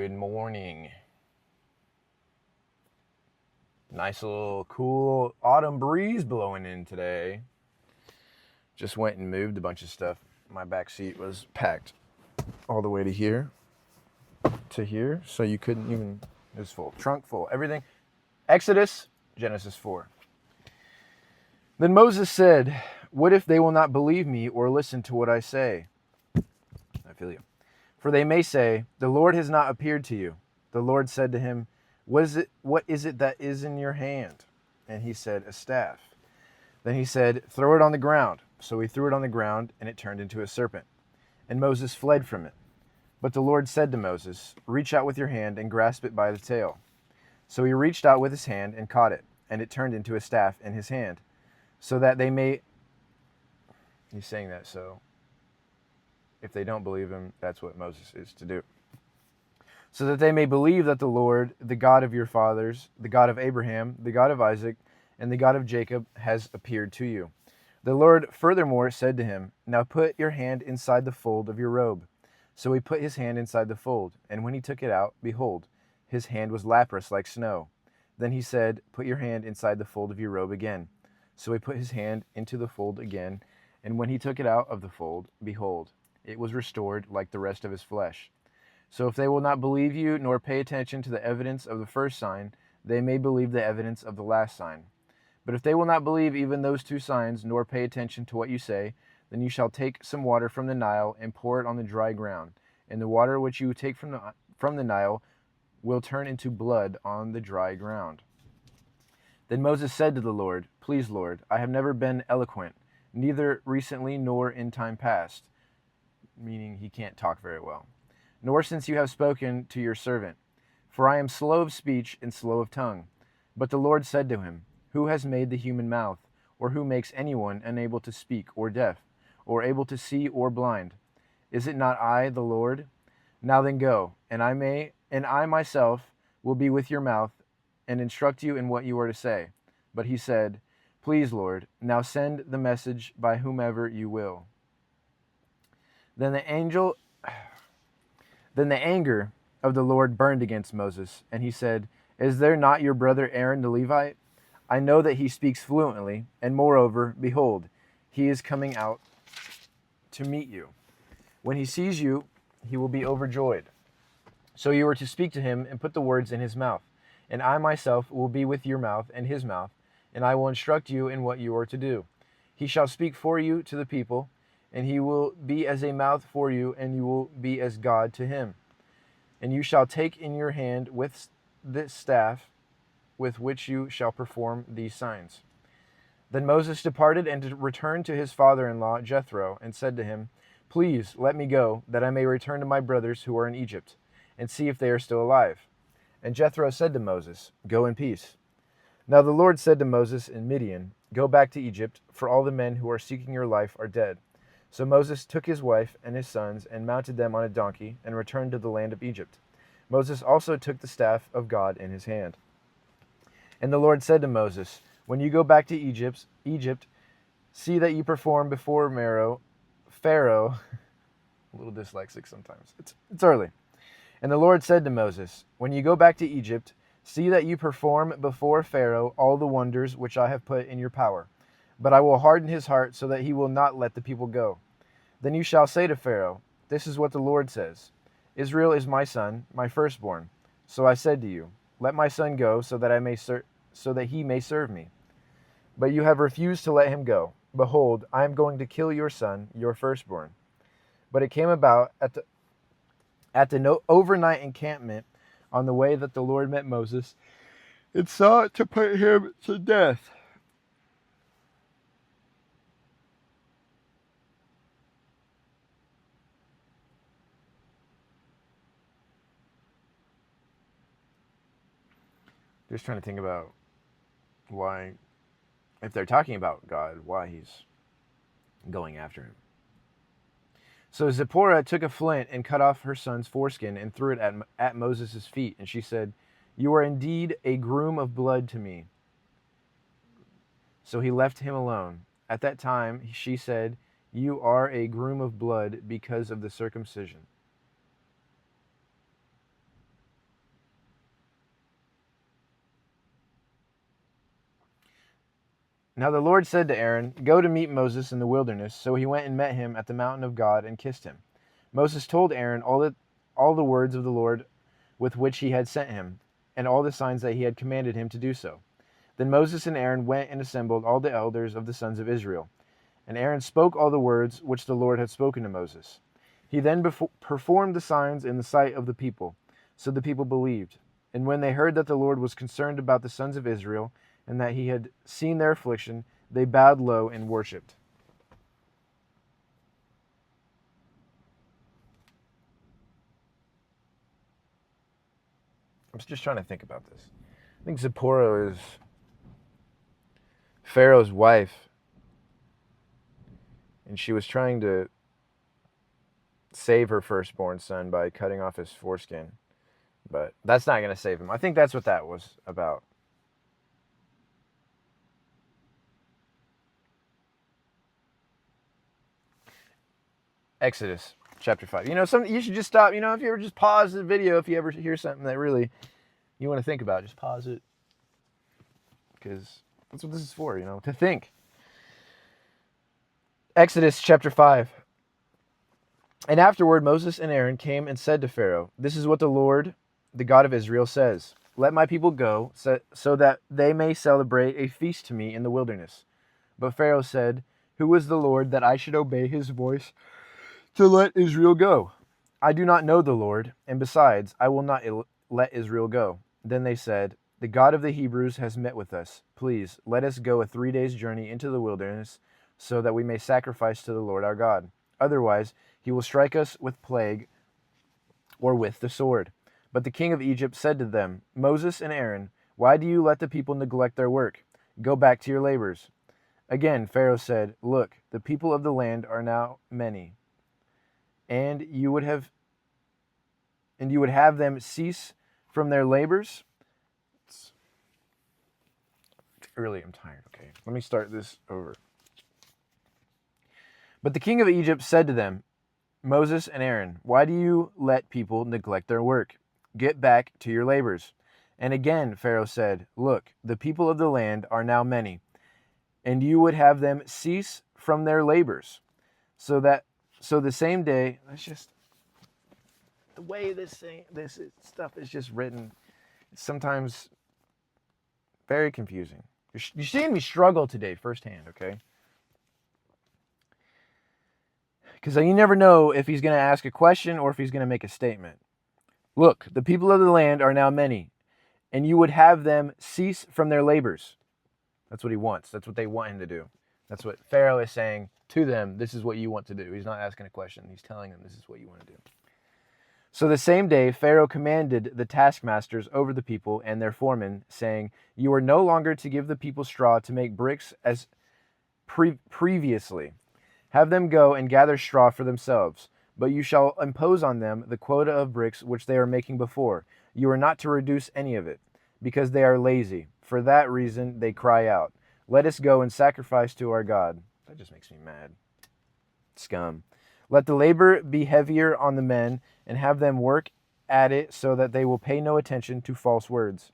Good morning. Nice little cool autumn breeze blowing in today. Just went and moved a bunch of stuff. My back seat was packed all the way to here, so you couldn't even, it was full. Trunk full, everything. Exodus, Genesis 4. Then Moses said, "What if they will not believe me or listen to what I say?" I feel you. "For they may say, 'The Lord has not appeared to you.' The Lord said to him, 'What is it that is in your hand?' And he said, 'A staff.' Then he said, 'Throw it on the ground.' So he threw it on the ground, and it turned into a serpent. And Moses fled from it. But the Lord said to Moses, 'Reach out with your hand and grasp it by the tail.' So he reached out with his hand and caught it, and it turned into a staff in his hand, so that they may..." He's saying that so if they don't believe him, that's what Moses is to do. "So that they may believe that the Lord, the God of your fathers, the God of Abraham, the God of Isaac, and the God of Jacob, has appeared to you." The Lord furthermore said to him, "Now put your hand inside the fold of your robe." So he put his hand inside the fold, and when he took it out, behold, his hand was leprous like snow. Then he said, "Put your hand inside the fold of your robe again." So he put his hand into the fold again, and when he took it out of the fold, behold, it was restored like the rest of his flesh. So if they will not believe you, nor pay attention to the evidence of the first sign, they may believe the evidence of the last sign. But if they will not believe even those two signs, nor pay attention to what you say, then you shall take some water from the Nile and pour it on the dry ground, and the water which you take from the Nile will turn into blood on the dry ground. Then Moses said to the Lord, "Please, Lord, I have never been eloquent, neither recently nor in time past," meaning he can't talk very well, "nor since you have spoken to your servant. For I am slow of speech and slow of tongue." But the Lord said to him, "Who has made the human mouth? Or who makes anyone unable to speak or deaf, or able to see or blind? Is it not I, the Lord? Now then go, and I myself will be with your mouth and instruct you in what you are to say." But he said, "Please, Lord, now send the message by whomever you will." Then the anger of the Lord burned against Moses, and he said, "Is there not your brother Aaron the Levite? I know that he speaks fluently, and moreover, behold, he is coming out to meet you. When he sees you, he will be overjoyed. So you are to speak to him and put the words in his mouth, and I myself will be with your mouth and his mouth, and I will instruct you in what you are to do. He shall speak for you to the people, and he will be as a mouth for you, and you will be as God to him. And you shall take in your hand with this staff with which you shall perform these signs." Then Moses departed and returned to his father-in-law Jethro, and said to him, "Please let me go, that I may return to my brothers who are in Egypt, and see if they are still alive." And Jethro said to Moses, "Go in peace." Now the Lord said to Moses in Midian, "Go back to Egypt, for all the men who are seeking your life are dead." So Moses took his wife and his sons, and mounted them on a donkey, and returned to the land of Egypt. Moses also took the staff of God in his hand. And the Lord said to Moses, "When you go back to Egypt, see that you perform before Pharaoh, a little dyslexic sometimes. It's early. And the Lord said to Moses, "When you go back to Egypt, see that you perform before Pharaoh all the wonders which I have put in your power. But I will harden his heart so that he will not let the people go. Then you shall say to Pharaoh, 'This is what the Lord says. Israel is my son, my firstborn. So I said to you, let my son go so that he may serve me. But you have refused to let him go. Behold, I am going to kill your son, your firstborn.'" But it came about at the overnight encampment on the way that the Lord met Moses and sought to put him to death. Just trying to think about why, if they're talking about God, why he's going after him. So Zipporah took a flint and cut off her son's foreskin and threw it at Moses' feet. And she said, "You are indeed a groom of blood to me." So he left him alone. At that time she said, "You are a groom of blood because of the circumcision." Now the Lord said to Aaron, "Go to meet Moses in the wilderness." So he went and met him at the mountain of God and kissed him. Moses told Aaron all the words of the Lord with which he had sent him, and all the signs that he had commanded him to do so. Then Moses and Aaron went and assembled all the elders of the sons of Israel. And Aaron spoke all the words which the Lord had spoken to Moses. He then performed the signs in the sight of the people, so the people believed. And when they heard that the Lord was concerned about the sons of Israel, and that he had seen their affliction, they bowed low and worshipped. I'm just trying to think about this. I think Zipporah is Pharaoh's wife, and she was trying to save her firstborn son by cutting off his foreskin. But that's not going to save him. I think that's what that was about. Exodus chapter 5. You should just stop. If you ever just pause the video, if you ever hear something that really you want to think about, just pause it. Because that's what this is for, to think. Exodus chapter 5. And afterward Moses and Aaron came and said to Pharaoh, "This is what the Lord, the God of Israel, says. Let my people go, so that they may celebrate a feast to me in the wilderness." But Pharaoh said, "Who is the Lord that I should obey his voice to let Israel go? I do not know the Lord, and besides, I will not let Israel go." Then they said, "The God of the Hebrews has met with us. Please, let us go a 3 days' journey into the wilderness, so that we may sacrifice to the Lord our God. Otherwise, he will strike us with plague or with the sword." But the king of Egypt said to them, "Moses and Aaron, why do you let the people neglect their work? Go back to your labors." Again, Pharaoh said, "Look, the people of the land are now many, and you would have them cease from their labors." It's early, I'm tired. Okay, let me start this over. But the king of Egypt said to them, "Moses and Aaron, why do you let people neglect their work? Get back to your labors." And again Pharaoh said, "Look, the people of the land are now many, and you would have them cease from their labors." So the same day, that's just the way this stuff is just written. It's sometimes very confusing. You're seeing me struggle today firsthand, okay? Because you never know if he's going to ask a question or if he's going to make a statement. Look, the people of the land are now many, and you would have them cease from their labors. That's what he wants. That's what they want him to do. That's what Pharaoh is saying to them. This is what you want to do. He's not asking a question. He's telling them this is what you want to do. So the same day, Pharaoh commanded the taskmasters over the people and their foremen, saying, "You are no longer to give the people straw to make bricks as previously. Have them go and gather straw for themselves, but you shall impose on them the quota of bricks which they are making before. You are not to reduce any of it, because they are lazy. For that reason they cry out, 'Let us go and sacrifice to our God.'" That just makes me mad. Scum. "Let the labor be heavier on the men, and have them work at it so that they will pay no attention to false words."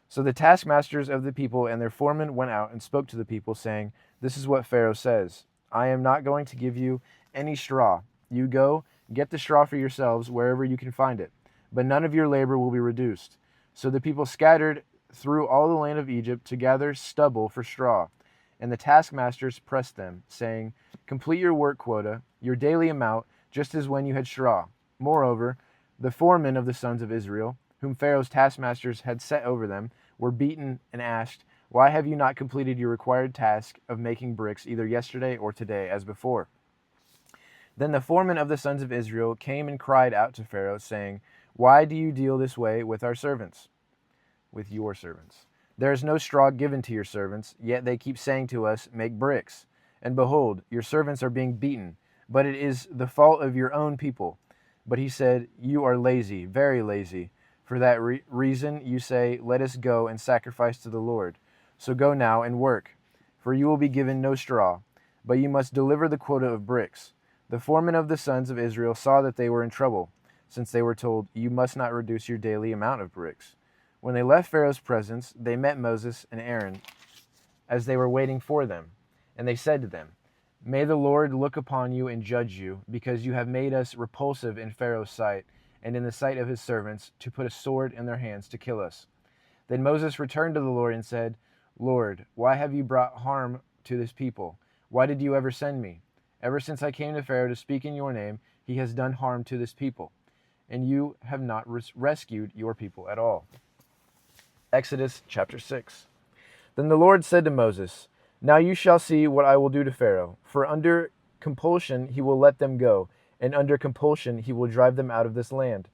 So the taskmasters of the people and their foremen went out and spoke to the people, saying, "This is what Pharaoh says. I am not going to give you any straw. You go, get the straw for yourselves wherever you can find it, but none of your labor will be reduced." So the people scattered through all the land of Egypt to gather stubble for straw. And the taskmasters pressed them, saying, "Complete your work quota, your daily amount, just as when you had straw." Moreover, the foremen of the sons of Israel, whom Pharaoh's taskmasters had set over them, were beaten and asked, "Why have you not completed your required task of making bricks either yesterday or today as before?" Then the foreman of the sons of Israel came and cried out to Pharaoh, saying, "Why do you deal this way with our servants?" With your servants. "There is no straw given to your servants, yet they keep saying to us, 'Make bricks.' And behold, your servants are being beaten, but it is the fault of your own people." But he said, "You are lazy, very lazy. For that reason you say, 'Let us go and sacrifice to the Lord.' So go now and work, for you will be given no straw, but you must deliver the quota of bricks." The foremen of the sons of Israel saw that they were in trouble, since they were told, "You must not reduce your daily amount of bricks." When they left Pharaoh's presence, they met Moses and Aaron as they were waiting for them. And they said to them, "May the Lord look upon you and judge you, because you have made us repulsive in Pharaoh's sight, and in the sight of his servants, to put a sword in their hands to kill us." Then Moses returned to the Lord and said, "Lord, why have you brought harm to this people? Why did you ever send me? Ever since I came to Pharaoh to speak in your name, he has done harm to this people, and you have not rescued your people at all." Exodus chapter 6. Then the Lord said to Moses, "Now you shall see what I will do to Pharaoh, for under compulsion he will let them go, and under compulsion he will drive them out of this land."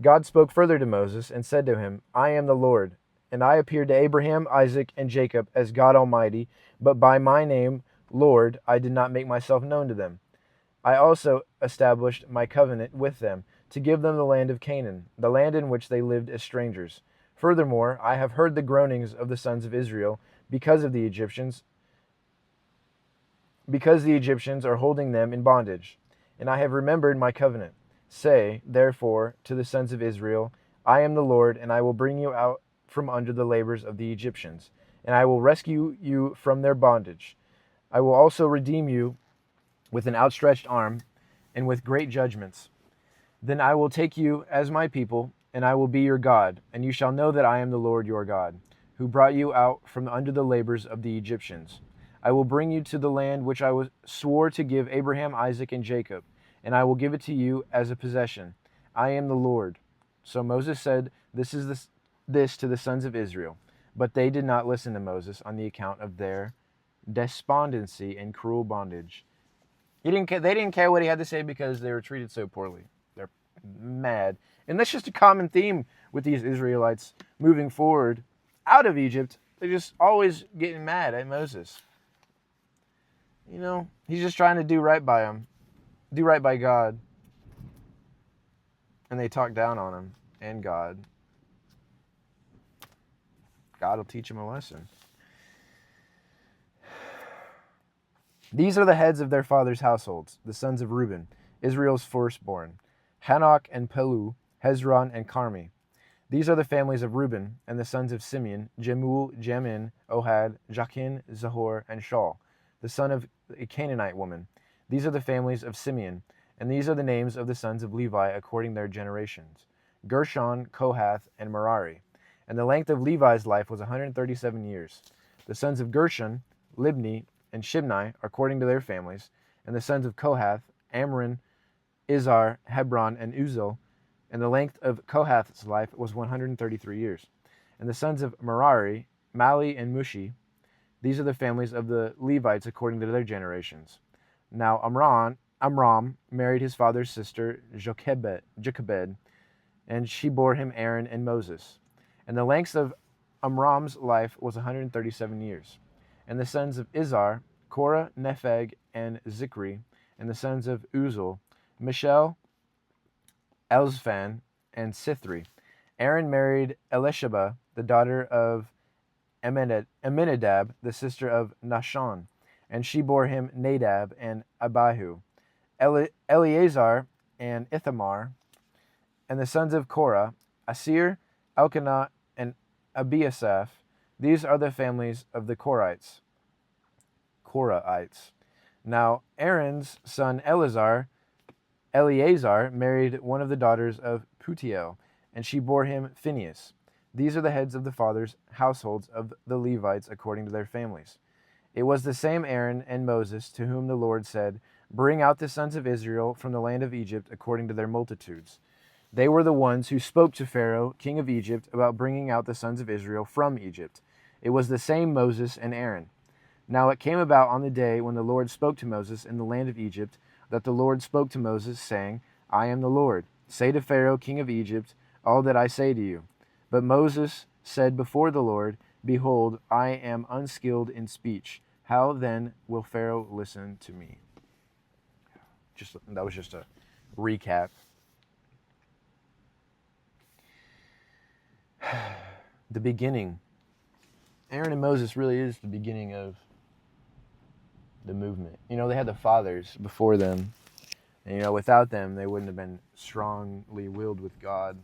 God spoke further to Moses and said to him, "I am the Lord, and I appeared to Abraham, Isaac, and Jacob as God Almighty, but by my name, Lord, I did not make myself known to them. I also established my covenant with them to give them the land of Canaan, the land in which they lived as strangers. Furthermore, I have heard the groanings of the sons of Israel because the Egyptians are holding them in bondage, and I have remembered my covenant. Say, therefore, to the sons of Israel, I am the Lord, and I will bring you out from under the labors of the Egyptians, and I will rescue you from their bondage. I will also redeem you with an outstretched arm and with great judgments. Then I will take you as my people, and I will be your God, and you shall know that I am the Lord your God, who brought you out from under the labors of the Egyptians. I will bring you to the land which I swore to give Abraham, Isaac, and Jacob, and I will give it to you as a possession. I am the Lord." So Moses said this to the sons of Israel, but they did not listen to Moses on the account of their despondency and cruel bondage. They didn't care what he had to say because they were treated so poorly. They're mad. And that's just a common theme with these Israelites moving forward out of Egypt. They're just always getting mad at Moses. You know, he's just trying to do right by them, do right by God. And they talk down on him and God. God will teach him a lesson. These are the heads of their fathers' households, the sons of Reuben, Israel's firstborn: Hanok and Pelu, Hezron and Carmi. These are the families of Reuben, and the sons of Simeon: Jemuel, Jamin, Ohad, Jachin, Zahor, and Shaul, the son of a Canaanite woman. These are the families of Simeon, and these are the names of the sons of Levi according to their generations: Gershon, Kohath, and Merari. And the length of Levi's life was 137 years. The sons of Gershon, Libni, and Shimni, according to their families, and the sons of Kohath, Amram, Izhar, Hebron, and Uzal, and the length of Kohath's life was 133 years. And the sons of Merari, Mali, and Mushi. These are the families of the Levites according to their generations. Now Amram married his father's sister Jochebed, and she bore him Aaron and Moses. And the length of Amram's life was 137 years. And the sons of Izhar, Korah, Nepheg, and Zikri, and the sons of Uzal, Mishel, Elzaphan, and Sithri. Aaron married Elisheba, the daughter of Aminadab, the sister of Nahshon, and she bore him Nadab and Abihu. Eleazar and Ithamar, and the sons of Korah, Asir, Elkanah, and Abiasaph. These are the families of the Korahites. Now Aaron's son Eleazar married one of the daughters of Putiel, and she bore him Phinehas. These are the heads of the fathers' households of the Levites according to their families. It was the same Aaron and Moses to whom the Lord said, "Bring out the sons of Israel from the land of Egypt according to their multitudes." They were the ones who spoke to Pharaoh, king of Egypt, about bringing out the sons of Israel from Egypt. It was the same Moses and Aaron. Now it came about on the day when the Lord spoke to Moses in the land of Egypt, that the Lord spoke to Moses, saying, "I am the Lord. Say to Pharaoh, king of Egypt, all that I say to you." But Moses said before the Lord, "Behold, I am unskilled in speech. How then will Pharaoh listen to me?" That was just a recap. The beginning. Aaron and Moses really is the beginning of the movement. You know, they had the fathers before them. And, you know, without them, they wouldn't have been strongly willed with God.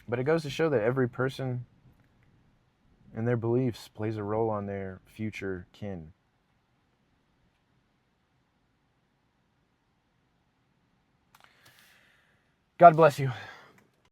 But it goes to show that every person and their beliefs plays a role on their future kin. God bless you.